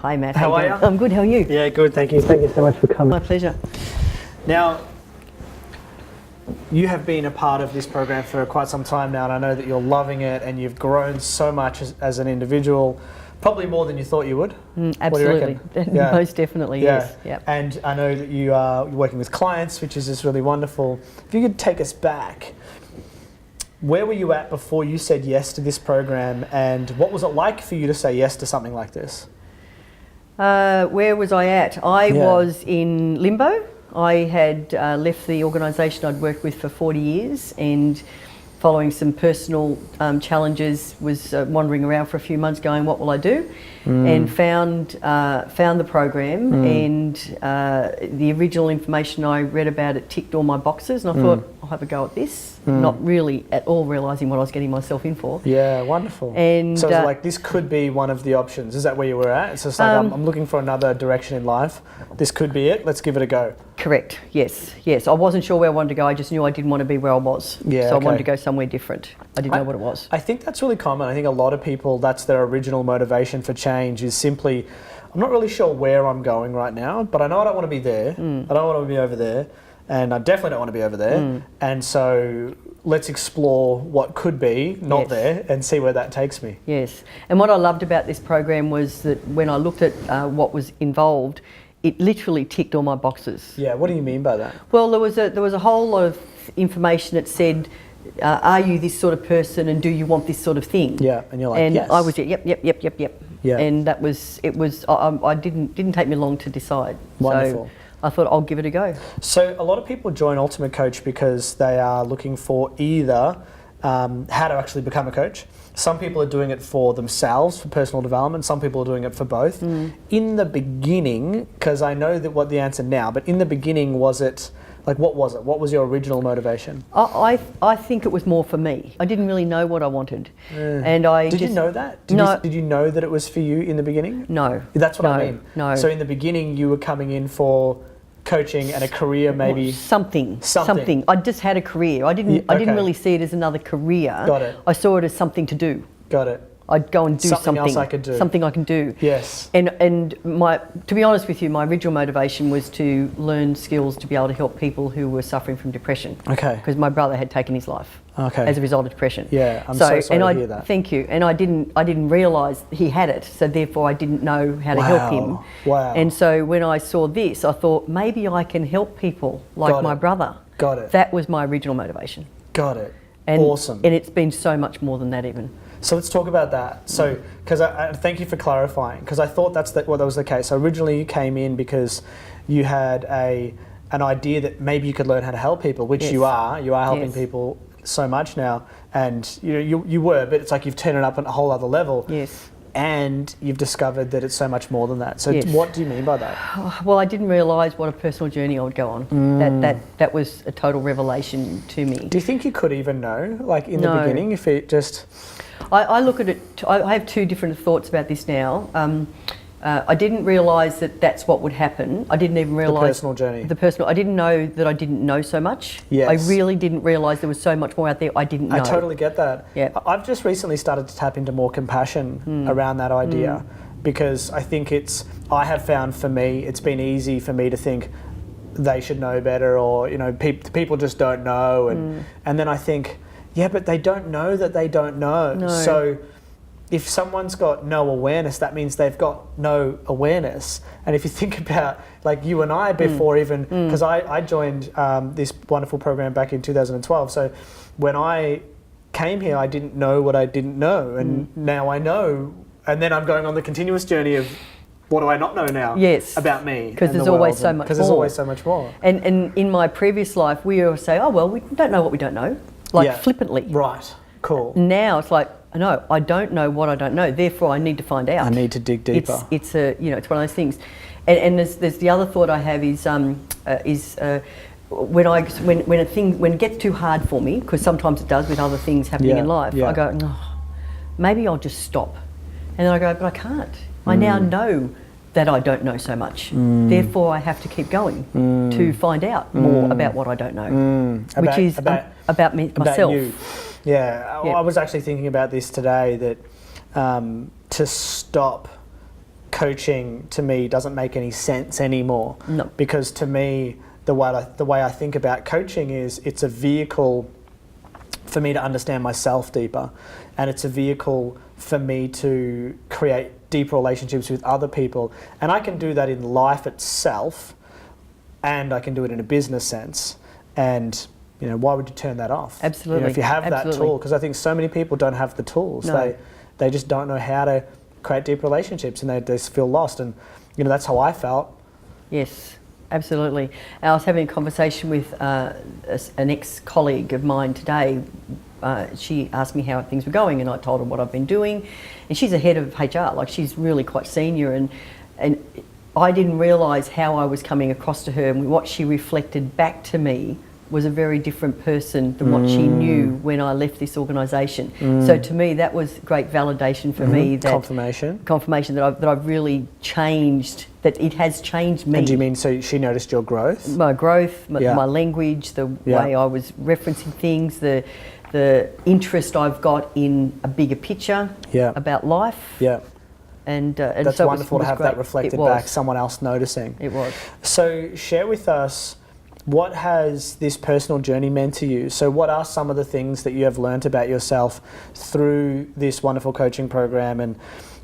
Hi, Matt. How are you? I'm good. How are you? Yeah, good. Thank you. Thank you so much for coming. My pleasure. Now, you have been a part of this program for quite some time now, and I know that you're loving it, and you've grown so much as an individual, probably more than you thought you would. Absolutely. What do you reckon? Yeah. Most definitely, yes. Yep. And I know that you are working with clients, which is just really wonderful. If you could take us back, where were you at before you said yes to this program, and what was it like for you to say yes to something like this? Where was I at? I was in limbo. I had left the organisation I'd worked with for 40 years, and following some personal challenges was wandering around for a few months going, what will I do? And found the program, and the original information I read about it ticked all my boxes, and I thought, I'll have a go at this, not really at all realising what I was getting myself in for. Yeah, wonderful. And so it's like, this could be one of the options. Is that where you were at? It's just like, I'm looking for another direction in life. This could be it. Let's give it a go. Correct, yes. I wasn't sure where I wanted to go. I just knew I didn't want to be where I was. Yeah, so I wanted to go somewhere different. I didn't know what it was. I think that's really common. I think a lot of people, that's their original motivation for change, is simply, I'm not really sure where I'm going right now, but I know I don't want to be there. I don't want to be over there, and I definitely don't want to be over there. And so let's explore what could be not there and see where that takes me. Yes. And what I loved about this program was that when I looked at what was involved, it literally ticked all my boxes. Yeah, what do you mean by that? Well, there was a whole lot of information that said, are you this sort of person, and do you want this sort of thing? Yeah, and you're like, and yes. I was, yep. Yeah. And that was, I didn't take me long to decide. Wonderful. So I thought, I'll give it a go. So a lot of people join Ultimate Coach because they are looking for either how to actually become a coach. Some people are doing it for themselves, for personal development. Some people are doing it for both. In the beginning, because I know that what the answer now, but in the beginning, was it, like, what was it? What was your original motivation? I think it was more for me. I didn't really know what I wanted. And Did you know that? Did you know that it was for you in the beginning? No. That's what I mean. No. So in the beginning, you were coming in for coaching and a career, maybe something. I just had a career. I didn't really see it as another career. Got it. I saw it as something to do. Got it. I'd go and do something else I could do. Something I can do. Yes. And to be honest with you, my original motivation was to learn skills to be able to help people who were suffering from depression. Okay. Because my brother had taken his life. Okay. As a result of depression. Yeah, I'm so sorry to hear that. Thank you. And I didn't realise he had it, so therefore I didn't know how to help him. Wow. And so when I saw this, I thought, maybe I can help people like my brother. Got it. That was my original motivation. Got it. And, awesome. And it's been so much more than that even. So let's talk about that. So, because I thank you for clarifying, because I thought that was the case. So originally you came in because you had an idea that maybe you could learn how to help people, which you are. You are helping people so much now, and you were, but it's like you've turned it up on a whole other level. Yes. And you've discovered that it's so much more than that. So what do you mean by that? Well, I didn't realise what a personal journey I would go on. That was a total revelation to me. Do you think you could even know, like in the beginning, if it just... I look at it, I have two different thoughts about this now. I didn't realise that that's what would happen. I didn't even realise... The personal journey. I didn't know that I didn't know so much. Yes. I really didn't realise there was so much more out there I didn't know. I totally get that. Yeah. I've just recently started to tap into more compassion around that idea, because I think I have found for me, it's been easy for me to think they should know better, or, people just don't know. And then I think, yeah, but they don't know that they don't know. No. So if someone's got no awareness, that means they've got no awareness. And if you think about, like, you and I before even, because I joined this wonderful program back in 2012. So when I came here, I didn't know what I didn't know. And now I know. And then I'm going on the continuous journey of, what do I not know now about me? Because there's always so much more. Because there's always so much more. And in my previous life, we always say, oh, well, we don't know what we don't know. Flippantly. Right. Cool. Now it's like, no, I don't know what I don't know. Therefore, I need to find out. I need to dig deeper. It's one of those things. And there's the other thought I have is when it gets too hard for me, because sometimes it does with other things happening in life, I go, oh, maybe I'll just stop. And then I go, but I can't. I now know that I don't know so much. Therefore, I have to keep going to find out more about what I don't know, which is about me, myself. About you. Yeah, I was actually thinking about this today, that to stop coaching to me doesn't make any sense anymore. No. Because to me, the way I think about coaching is it's a vehicle for me to understand myself deeper, and it's a vehicle for me to create deeper relationships with other people. And I can do that in life itself, and I can do it in a business sense. And why would you turn that off? Absolutely. If you have that Absolutely. tool, because I think so many people don't have the tools. No. They just don't know how to create deep relationships, and they just feel lost. And that's how I felt. Yes, absolutely. I was having a conversation with an ex-colleague of mine today. She asked me how things were going, and I told her what I've been doing. And she's a head of HR, like she's really quite senior, and I didn't realise how I was coming across to her, and what she reflected back to me was a very different person than what she knew when I left this organisation. So to me, that was great validation for me. That confirmation that I've really changed. That it has changed me. And do you mean so she noticed your growth? My growth, my language, the way I was referencing things, the interest I've got in a bigger picture about life. Yeah. And that's so wonderful to have great. that reflected back, someone else noticing. It was. So share with us, what has this personal journey meant to you? So what are some of the things that you have learned about yourself through this wonderful coaching program? And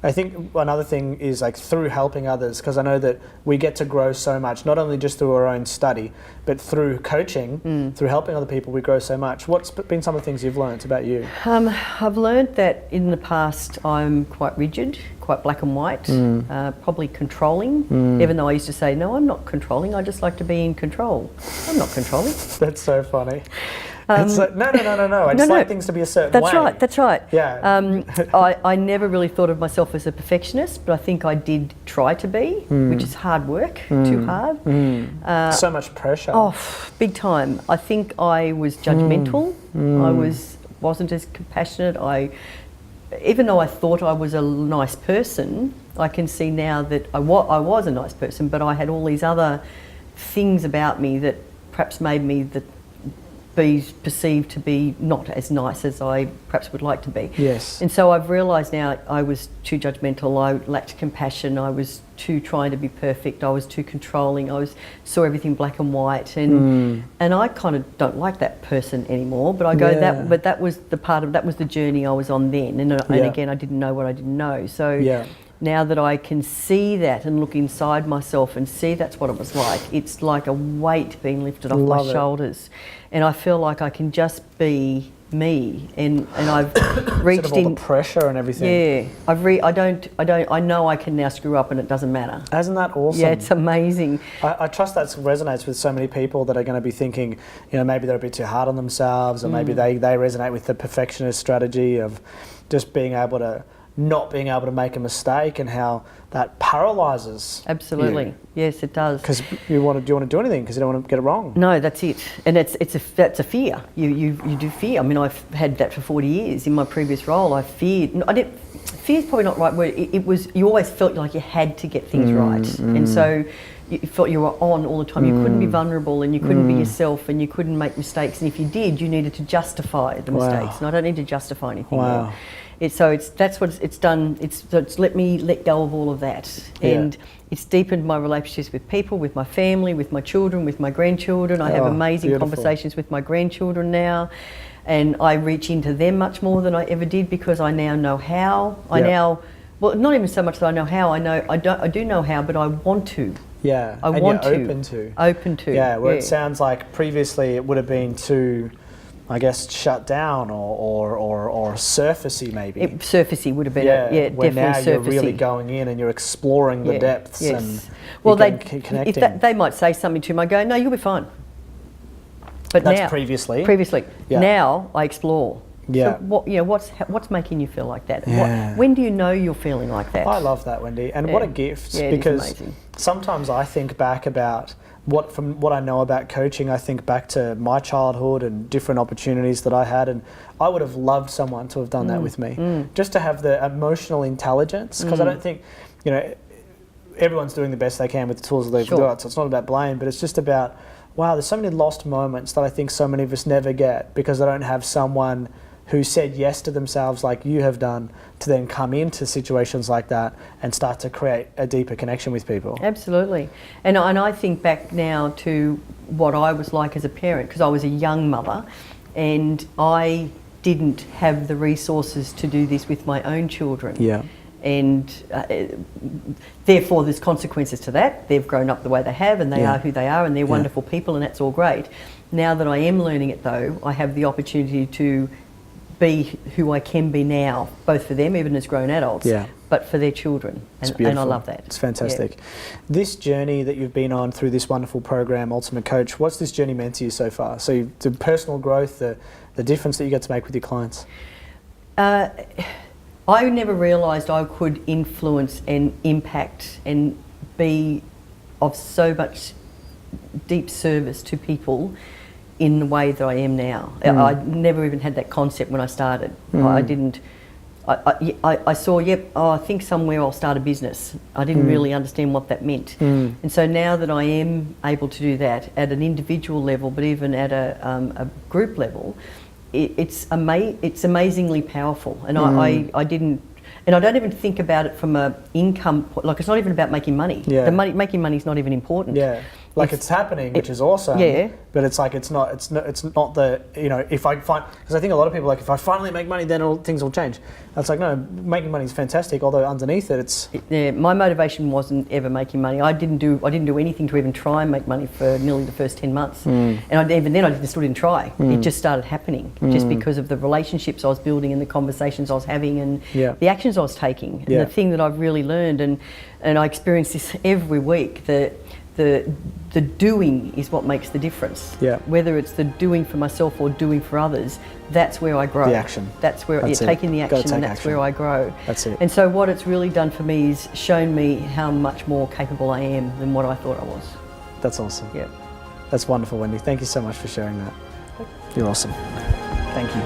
I think another thing is like through helping others, because I know that we get to grow so much, not only just through our own study, but through coaching, through helping other people, we grow so much. What's been some of the things you've learned about you? I've learned that in the past I'm quite rigid, quite black and white, probably controlling, even though I used to say, no, I'm not controlling, I just like to be in control. I'm not controlling. That's so funny. It's like, no. I just like things to be a certain way. That's right. Yeah. I never really thought of myself as a perfectionist, but I think I did try to be, which is hard work, too hard. So much pressure. Oh, big time. I think I was judgmental. I wasn't as compassionate. Even though I thought I was a nice person, I can see now that I was a nice person, but I had all these other things about me that perhaps made me be perceived to be not as nice as I perhaps would like to be. Yes. And so I've realised now I was too judgmental, I lacked compassion, I was too trying to be perfect, I was too controlling, saw everything black and white, and I kind of don't like that person anymore. But I go that was the journey I was on then, and again I didn't know what I didn't know. So now that I can see that and look inside myself and see that's what it was like, it's like a weight being lifted off my shoulders, and I feel like I can just be me, and I've reached sort of all the pressure and everything. Yeah, I know I can now screw up and it doesn't matter. Isn't that awesome? Yeah, it's amazing. I trust that resonates with so many people that are going to be thinking, maybe they're a bit too hard on themselves, or maybe they resonate with the perfectionist strategy of just not being able to make a mistake, and how that paralyzes. Absolutely. You. Yes, it does. Because you want to do anything because you don't want to get it wrong. No, that's it. And that's a fear. You do fear. I mean, I've had that for 40 years. In my previous role, I feared. Fear is probably not the right word. It was, you always felt like you had to get things right. And so you felt you were on all the time. You couldn't be vulnerable, and you couldn't be yourself, and you couldn't make mistakes. And if you did, you needed to justify the mistakes. And I don't need to justify anything. Wow. That's what it's done. It's let me let go of all of that, and it's deepened my relationships with people, with my family, with my children, with my grandchildren. I have amazing conversations with my grandchildren now, and I reach into them much more than I ever did, because I now know how. Well, not even so much that I know how. I do know how, but I want to. Yeah, I want to. Open to. Yeah, where it sounds like previously it would have been too, I guess, shut down or surfacey maybe. Surfacey would have been, where definitely now surfacey. You're really going in and you're exploring the depths and connecting. They might say something to me, I go, no, you'll be fine. But that's now, previously. Now I explore. Yeah. So what's making you feel like that? Yeah. When do you know you're feeling like that? I love that, Wendy, and what a gift! Yeah, because sometimes I think back about from what I know about coaching. I think back to my childhood and different opportunities that I had, and I would have loved someone to have done that with me, just to have the emotional intelligence. Because I don't think, everyone's doing the best they can with the tools that they've got. So it's not about blame, but it's just about, wow, there's so many lost moments that I think so many of us never get because they don't have someone who said yes to themselves like you have done, to then come into situations like that and start to create a deeper connection with people. Absolutely. And I think back now to what I was like as a parent, because I was a young mother and I didn't have the resources to do this with my own children. Yeah. And therefore there's consequences to that. They've grown up the way they have and they are who they are and they're wonderful people and that's all great. Now that I am learning it though, I have the opportunity to be who I can be now, both for them, even as grown adults, but for their children. And I love that. It's fantastic. This journey that you've been on through this wonderful program, Ultimate Coach, what's this journey meant to you so far? So the personal growth, the difference that you get to make with your clients? I never realised I could influence and impact and be of so much deep service to people in the way that I am now. I never even had that concept when I started. I didn't. I saw, I think somewhere I'll start a business. I didn't really understand what that meant. And so now that I am able to do that at an individual level, but even at a group level, it's amazingly powerful. And I didn't. And I don't even think about it from a income, like it's not even about making money. Making money is not even important. Like it's happening, which is awesome. But it's like it's not the, you know, if I find, because I think a lot of people are like, if I finally make money, then things will change. That's like, no, making money is fantastic. Although underneath it, it's my motivation wasn't ever making money. I didn't do anything to even try and make money for nearly the first 10 months. And even then, I still didn't try. It just started happening just because of the relationships I was building and the conversations I was having and the actions I was taking. And the thing that I've really learned, and I experience this every week, the doing is what makes the difference. Whether it's the doing for myself or doing for others, that's where I grow. The action. That's where taking the action, and that's where I grow. That's it. And so what it's really done for me is shown me how much more capable I am than what I thought I was. That's awesome. That's wonderful, Wendy. Thank you so much for sharing that. You're awesome. Thank you.